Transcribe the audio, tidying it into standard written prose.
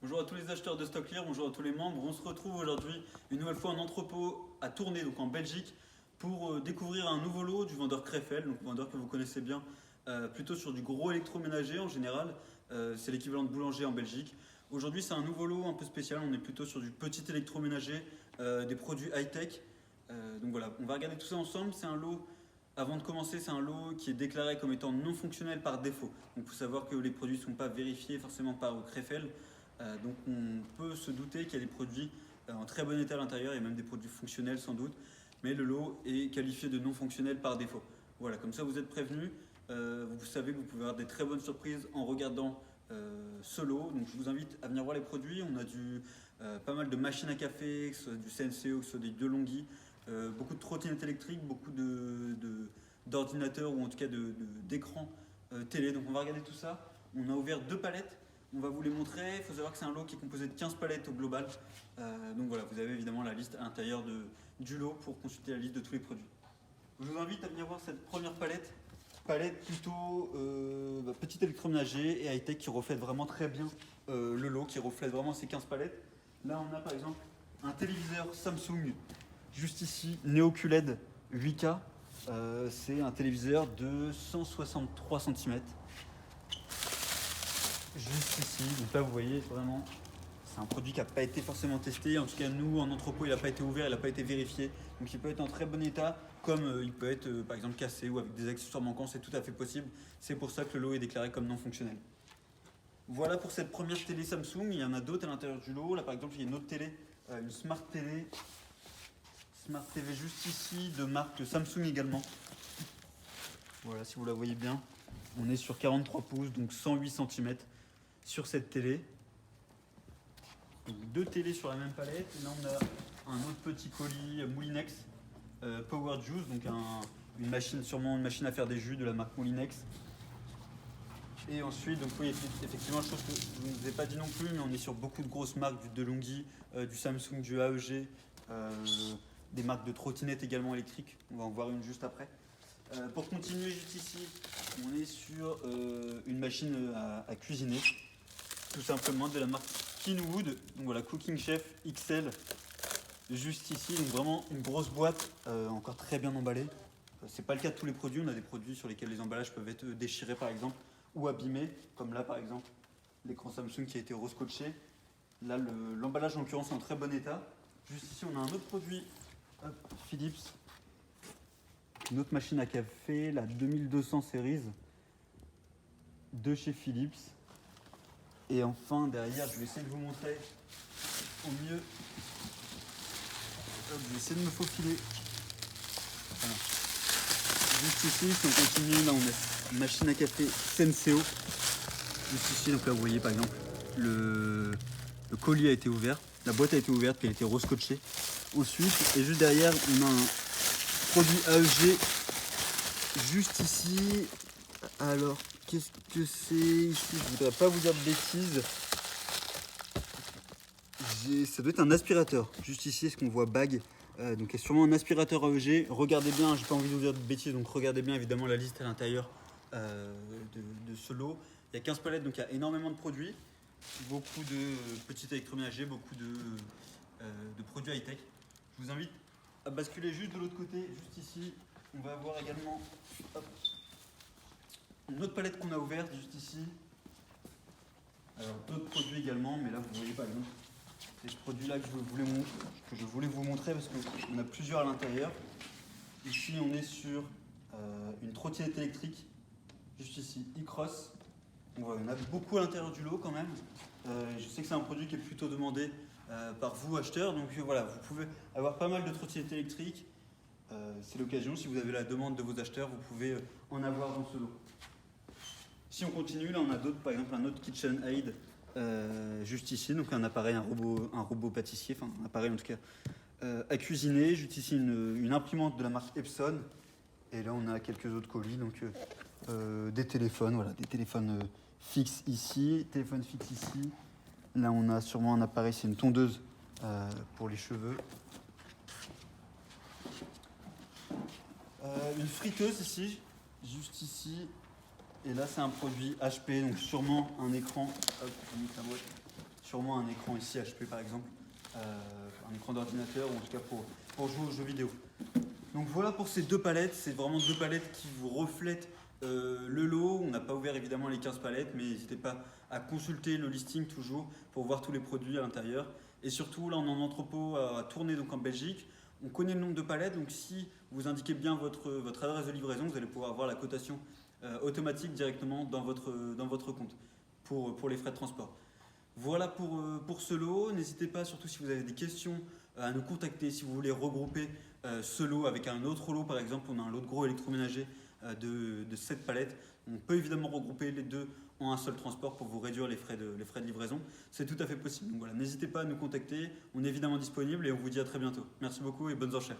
Bonjour à tous les acheteurs de StockClear, bonjour à tous les membres. On se retrouve aujourd'hui une nouvelle fois en entrepôt à Tournai, donc en Belgique, pour découvrir un nouveau lot du vendeur Krefel, donc vendeur que vous connaissez bien, plutôt sur du gros électroménager en général. C'est l'équivalent de boulanger en Belgique. Aujourd'hui, c'est un nouveau lot un peu spécial. On est plutôt sur du petit électroménager, des produits high-tech. Donc voilà, on va regarder tout ça ensemble. C'est un lot. Avant de commencer, c'est un lot qui est déclaré comme étant non fonctionnel par défaut. Donc il faut savoir que les produits ne sont pas vérifiés forcément par Krefel. Donc on peut se douter qu'il y a des produits en très bon état à l'intérieur, il y a même des produits fonctionnels sans doute, mais le lot est qualifié de non fonctionnel par défaut. Voilà, comme ça vous êtes prévenus, vous savez que vous pouvez avoir des très bonnes surprises en regardant ce lot. Donc je vous invite à venir voir les produits. On a pas mal de machines à café, que ce soit du Senseo, que ce soit des DeLonghi, beaucoup de trottinettes électriques, beaucoup d'ordinateurs ou en tout cas d'écrans télé. Donc on va regarder tout ça. On a ouvert 2 palettes. On va vous les montrer. Il faut savoir que c'est un lot qui est composé de 15 palettes au global. Donc voilà, vous avez évidemment la liste à l'intérieur du lot pour consulter la liste de tous les produits. Je vous invite à venir voir cette première palette. Palette plutôt petit électroménager et high-tech qui reflète vraiment très bien le lot, qui reflète vraiment ces 15 palettes. Là, on a par exemple un téléviseur Samsung, juste ici, Neo QLED 8K. C'est un téléviseur de 163 cm. Juste ici, donc là vous voyez vraiment, c'est un produit qui n'a pas été forcément testé, en tout cas nous en entrepôt il n'a pas été ouvert, il n'a pas été vérifié, donc il peut être en très bon état, comme il peut être par exemple cassé ou avec des accessoires manquants, c'est tout à fait possible, c'est pour ça que le lot est déclaré comme non fonctionnel. Voilà pour cette première télé Samsung, il y en a d'autres à l'intérieur du lot, là par exemple il y a une autre télé, une Smart TV juste ici, de marque Samsung également. Voilà, si vous la voyez bien, on est sur 43 pouces, donc 108 cm. Sur cette télé. Donc 2 télés sur la même palette. Et là on a un autre petit colis Moulinex Power Juice, donc une machine, sûrement une machine à faire des jus de la marque Moulinex. Et ensuite, donc oui, effectivement, chose que je ne vous ai pas dit non plus, mais on est sur beaucoup de grosses marques, du DeLonghi, du Samsung, du AEG, des marques de trottinettes également électriques. On va en voir une juste après. Pour continuer juste ici, on est sur une machine à cuisiner. Tout simplement de la marque Kenwood, donc voilà, Cooking Chef XL, juste ici, donc vraiment une grosse boîte, encore très bien emballée. C'est pas le cas de tous les produits, on a des produits sur lesquels les emballages peuvent être déchirés par exemple, ou abîmés, comme là par exemple, l'écran Samsung qui a été rescotché. Là l'emballage en l'occurrence est en très bon état. Juste ici on a un autre produit, Philips, une autre machine à café, la 2200 Series de chez Philips. Et enfin, derrière, je vais essayer de vous montrer au mieux. Je vais essayer de me faufiler. Voilà. Juste ici, si on continue, là on a une machine à café Senseo. Juste ici, donc là vous voyez par exemple, le colis a été ouvert, la boîte a été ouverte, puis elle a été rescotchée. Ensuite, et juste derrière, on a un produit AEG juste ici. Alors, qu'est-ce que c'est ici? Je voudrais pas vous dire de bêtises. Ça doit être un aspirateur. Juste ici, est-ce qu'on voit bag? Donc, il y a sûrement un aspirateur AEG. Regardez bien, j'ai pas envie de vous dire de bêtises, donc regardez bien évidemment la liste à l'intérieur de ce lot. Il y a 15 palettes, donc il y a énormément de produits. Beaucoup de petits électroménagers, beaucoup de produits high-tech. Je vous invite à basculer juste de l'autre côté, juste ici. On va avoir également une autre palette qu'on a ouverte juste ici. Alors d'autres produits également, mais là vous voyez par exemple, c'est ce produit-là que je voulais vous montrer parce qu'on a plusieurs à l'intérieur. Ici on est sur une trottinette électrique, juste ici, e-cross. Voilà, on a beaucoup à l'intérieur du lot quand même. Je sais que c'est un produit qui est plutôt demandé par vous acheteurs, donc voilà, vous pouvez avoir pas mal de trottinettes électriques. C'est l'occasion, si vous avez la demande de vos acheteurs, vous pouvez en avoir dans ce lot. Si on continue, là on a d'autres, par exemple un autre KitchenAid juste ici, donc un appareil, un robot pâtissier, enfin un appareil en tout cas à cuisiner. Juste ici une imprimante de la marque Epson, et là on a quelques autres colis, donc des téléphones, voilà, des téléphones fixes ici, téléphone fixe ici. Là on a sûrement un appareil, c'est une tondeuse pour les cheveux. Une friteuse ici, juste ici. Et là, c'est un produit HP, donc sûrement un écran. Hop, je mets la boîte. sûrement un écran ici HP par exemple, un écran d'ordinateur ou en tout cas pour jouer aux jeux vidéo. Donc voilà pour ces deux palettes, c'est vraiment deux palettes qui vous reflètent le lot. On n'a pas ouvert évidemment les 15 palettes, mais n'hésitez pas à consulter le listing toujours pour voir tous les produits à l'intérieur. Et surtout là on est en entrepôt à Tournai, donc en Belgique. On connaît le nombre de palettes, donc si vous indiquez bien votre adresse de livraison, vous allez pouvoir avoir la cotation automatique directement dans votre compte pour les frais de transport. Voilà pour ce lot. N'hésitez pas, surtout si vous avez des questions, à nous contacter. Si vous voulez regrouper ce lot avec un autre lot, par exemple, on a un lot de gros électroménager de 7 palettes. On peut évidemment regrouper les deux en un seul transport pour vous réduire les frais de livraison. C'est tout à fait possible. Donc voilà, n'hésitez pas à nous contacter. On est évidemment disponible et on vous dit à très bientôt. Merci beaucoup et bonnes enchères.